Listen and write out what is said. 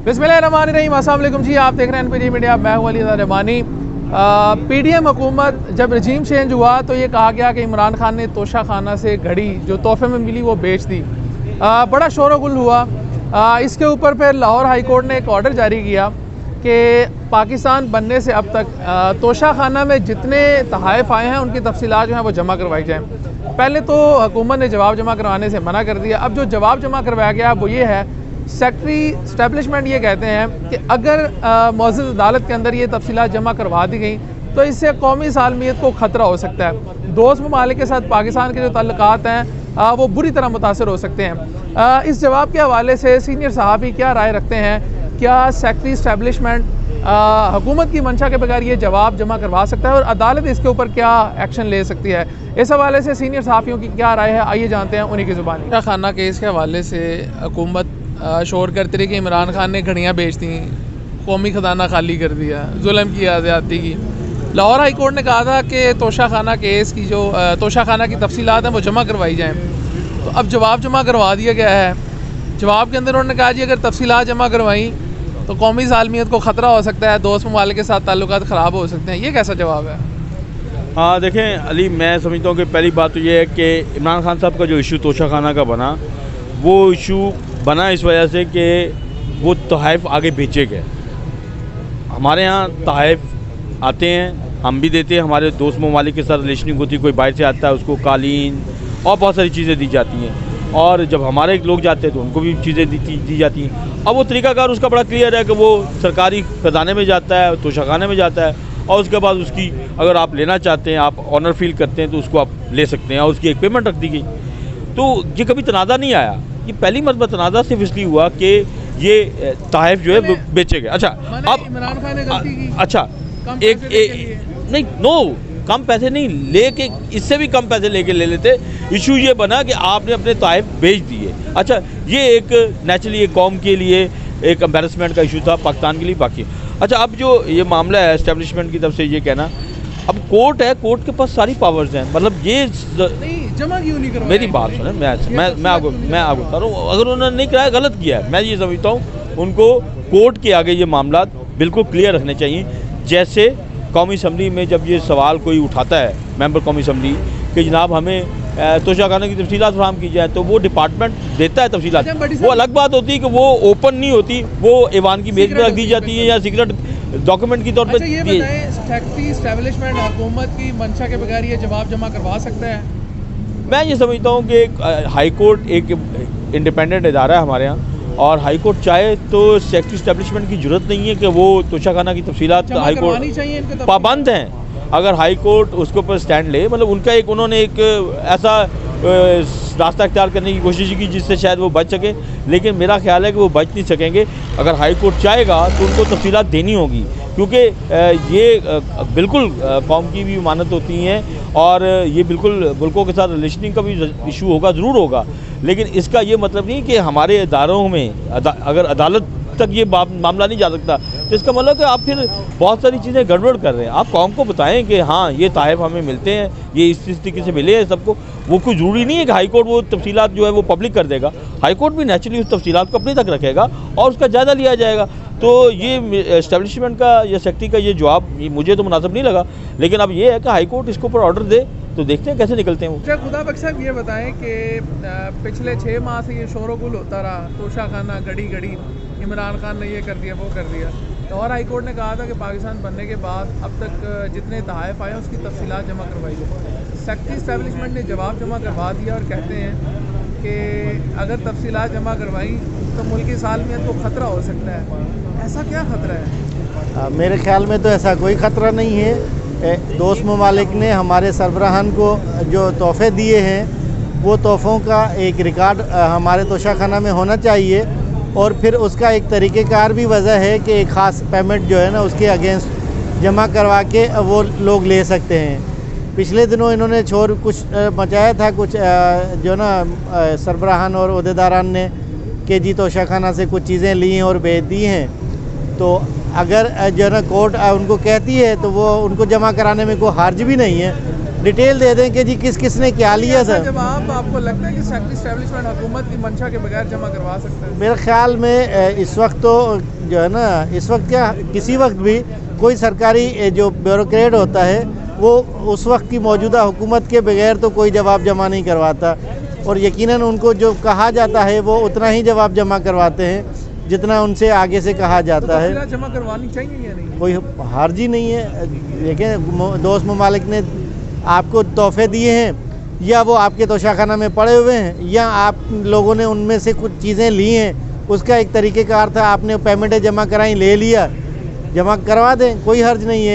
बिस्मिल्लाहिर्रहमानिर्रहीम, अस्सलाम वालेकुम जी। आप देख रहे हैं एनपीटी मीडिया, मैं हूं अली रहमानी। पीडीएम हुकूमत जब रजीम चेंज हुआ तो ये कहा गया कि इमरान खान ने तोशा खाना से घड़ी जो तोहफे में मिली वो बेच दी। बड़ा शोर गुल हुआ। इसके ऊपर फिर लाहौर हाई कोर्ट ने एक ऑर्डर जारी किया कि पाकिस्तान बनने से अब तक तोशा खाना में जितने तहाइफ आए हैं उनकी तफसीलात जो हैं वो जमा करवाई जाएँ। पहले तो हुकूमत ने जवाब जमा करवाने से मना कर दिया। अब जो जवाब जमा करवाया गया वो ये है, सेक्रेटरी स्टैब्लिशमेंट ये कहते हैं कि अगर मौजूद अदालत के अंदर ये तफसीलात जमा करवा दी गई तो इससे कौमी सालमियत को ख़तरा हो सकता है। दोस्त ममालिक के साथ पाकिस्तान के जो ताल्लुकात हैं वो बुरी तरह मुतासर हो सकते हैं। इस जवाब के हवाले से सीनियर सहाफ़ी क्या राय रखते हैं? क्या सेक्रेटरी स्टैब्लिशमेंट हुकूमत की मंशा के बगैर ये जवाब जमा करवा सकता है और अदालत इसके ऊपर क्या एक्शन ले सकती है? इस हवाले से सीनियर सहाफ़ियों की क्या राय है, आइए जानते हैं उन्हीं की ज़ुबानी। तोशा खाना केस के हवाले से हुकूमत शोर करती रही कि इमरान खान ने घड़ियाँ बेच दी, कौमी खजाना खाली कर दिया, जुल्म किया, ज़्यादती की। लाहौर हाई कोर्ट ने कहा था कि तोशा खाना केस की जो तोशा खाना की तफसीलात हैं वो जमा करवाई जाएँ। तो अब जवाब जमा करवा दिया गया है। जवाब के अंदर उन्होंने कहा जी अगर तफसीलात जमा करवाई तो कौमी सालमियत को ख़तरा हो सकता है, दोस्त ममालिक के साथ ताल्लुकात ख़राब हो सकते हैं। ये कैसा जवाब है? हाँ देखें अली, मैं समझता हूँ कि पहली बात तो ये है कि इमरान खान साहब का जो इशू तोशा खाना का बना, वो इशू बना इस वजह से कि वो तोहफ़ आगे बेचे गए। हमारे यहाँ तोहफ़ आते हैं, हम भी देते हैं, हमारे दोस्त ममालिक के साथ रिलेशनिंग होती है। कोई बाहर से आता है उसको कालीन और बहुत सारी चीज़ें दी जाती हैं, और जब हमारे लोग जाते हैं तो उनको भी चीज़ें दी जाती हैं। अब वो तरीक़ाकार उसका बड़ा क्लियर है कि वो सरकारी ख़जाने में जाता है, तोशा खाने में जाता है, और उसके बाद उसकी अगर आप लेना चाहते हैं, आप ऑनर फील करते हैं तो उसको आप ले सकते हैं, और उसकी एक पेमेंट रख दी गई। तो ये कभी तनाज़ा नहीं आया। ये पहली मरतबा तनाज़ा सिर्फ इसलिए हुआ कि ये तोहफ़ जो है बेचे गए। अच्छा, अब इमरान खान ने गलती की। अच्छा, नहीं नो, कम पैसे नहीं लेके, इससे भी कम पैसे लेके ले लेते। इशू ये बना कि आपने अपने तोहफ़ बेच दिए। अच्छा, ये एक नेचुरली एक कौम के लिए एक एम्बैरसमेंट का इशू था, पाकिस्तान के लिए। बाकी अच्छा, अब जो ये मामला है इस्टेब्लिशमेंट की तरफ से ये कहना, अब कोर्ट है, कोर्ट के पास सारी पावर्स हैं। मतलब ये नहीं जमा क्यों नहीं करवाया? मेरी बात सुने, मैं आपको बता रहा हूँ, अगर उन्होंने नहीं कराया गलत किया है। मैं ये समझता हूँ उनको कोर्ट के आगे ये मामला बिल्कुल क्लियर रखने चाहिए। जैसे कौमी असम्बली में जब ये सवाल कोई उठाता है मेंबर कौमी असम्बली कि जनाब हमें तोशा खाना की तफसीलात फराहम की जाए, तो वो डिपार्टमेंट देता है तफसीलात। वो अलग बात होती है कि वो ओपन नहीं होती, वो ऐवान की मेज पर रख दी जाती है या सीक्रेट डॉक्यूमेंट के तौर पर। ये बताएं, सेक्रेटरी एस्टेब्लिशमेंट हुकूमत की मंशा के बगैर ये जवाब जमा करवा सकता है? मैं ये समझता हूँ कि हाई कोर्ट एक इंडिपेंडेंट इदारा है हमारे यहाँ, और हाई कोर्ट चाहे तो सेक्रेटरी एस्टेब्लिशमेंट की जरूरत नहीं है कि वो तोशा खाना की तफसीलात हाई कोर्ट पाबंद हैं। अगर हाई कोर्ट उसके ऊपर स्टैंड ले, मतलब उनका एक उन्होंने एक ऐसा रास्ता इख्तियार करने की कोशिश की जिससे शायद वो बच सके, लेकिन मेरा ख्याल है कि वो बच नहीं सकेंगे। अगर हाई कोर्ट चाहेगा तो उनको तफसीलात देनी होगी, क्योंकि ये बिल्कुल कौम की भी मानत होती हैं, और ये बिल्कुल मुल्कों के साथ रिलेशनिंग का भी इशू होगा, ज़रूर होगा। लेकिन इसका ये मतलब नहीं कि हमारे इदारों में अगर अदालत तक ये मामला नहीं जा सकता, तो इसका मतलब कि आप फिर बहुत सारी चीज़ें गड़बड़ कर रहे हैं। आप कौम को बताएं कि हाँ ये तोहफ़ हमें मिलते हैं, ये इस तरीके से मिले हैं सबको। वो कोई ज़रूरी नहीं है कि हाई कोर्ट वो तफसीलात जो है वो पब्लिक कर देगा। हाई कोर्ट भी नेचुरली उस तफसीलात को अपने तक रखेगा और उसका जायज़ा लिया जाएगा। तो ये एस्टेब्लिशमेंट का या सेक्रेटरी का ये जवाब मुझे तो मुनासिब नहीं लगा, लेकिन अब ये है कि हाई कोर्ट इसके ऊपर ऑर्डर दे तो देखते हैं कैसे निकलते हैं वो। अच्छा खुदा बख्श साहब, ये बताएं कि पिछले 6 माह से ये शोर गुल होता रहा, तोशा खाना घड़ी इमरान खान ने ये कर दिया वो कर दिया। लाहौर हाई कोर्ट ने कहा था कि पाकिस्तान बनने के बाद अब तक जितने तोहफ़ आए उसकी तफसीलात जमा करवाई जाए। सेक्रेटरी एस्टेब्लिशमेंट ने जवाब जमा करवा दिया और कहते हैं कि अगर तफसीलात जमा करवाई तो मुल्की सालमियत को ख़तरा हो सकता है। ऐसा क्या ख़तरा है? मेरे ख्याल में तो ऐसा कोई ख़तरा नहीं है। दोस्त ममालिक ने हमारे सरबराहान को जो तोहफ़े दिए हैं वो तोहफ़ों का एक रिकॉर्ड हमारे तोशा खाना में होना चाहिए, और फिर उसका एक तरीक़ेकार भी वजह है कि एक ख़ास पेमेंट जो है ना उसके अगेंस्ट जमा करवा के वो लोग ले सकते हैं। पिछले दिनों इन्होंने शोर कुछ मचाया था, कुछ जो ना सरबराहान और अहदेदारान ने कि जी तोशा खाना से कुछ चीज़ें ली हैं और बेच दी हैं। तो अगर जो ना कोर्ट उनको कहती है तो वो उनको जमा कराने में कोई हर्ज भी नहीं है। डिटेल दे दें कि जी किस किस ने क्या लिया था। जब आपको लगता है कि सेक्रेटरी एस्टेब्लिशमेंट हुकूमत की मंशा के बगैर जमा करवा सकता है? मेरे ख्याल में इस वक्त तो जो है ना, इस वक्त क्या किसी वक्त भी कोई सरकारी जो ब्यूरोक्रेट होता है वो उस वक्त की मौजूदा हुकूमत के बगैर तो कोई जवाब जमा नहीं करवाता, और यकीनन उनको जो कहा जाता है वो उतना ही जवाब जमा करवाते हैं जितना उनसे आगे से कहा जाता है। तफसीलात जमा करवानी चाहिए या नहीं? कोई हर्जी नहीं है। देखें, दोस्त ममालिक ने आपको तोहफे दिए हैं या वो आपके तोशाखाना में पड़े हुए हैं या आप लोगों ने उनमें से कुछ चीज़ें ली हैं, उसका एक तरीक़ेकार था, आपने पेमेंटें जमा कराई, ले लिया, जमा करवा दें, कोई हर्ज नहीं है।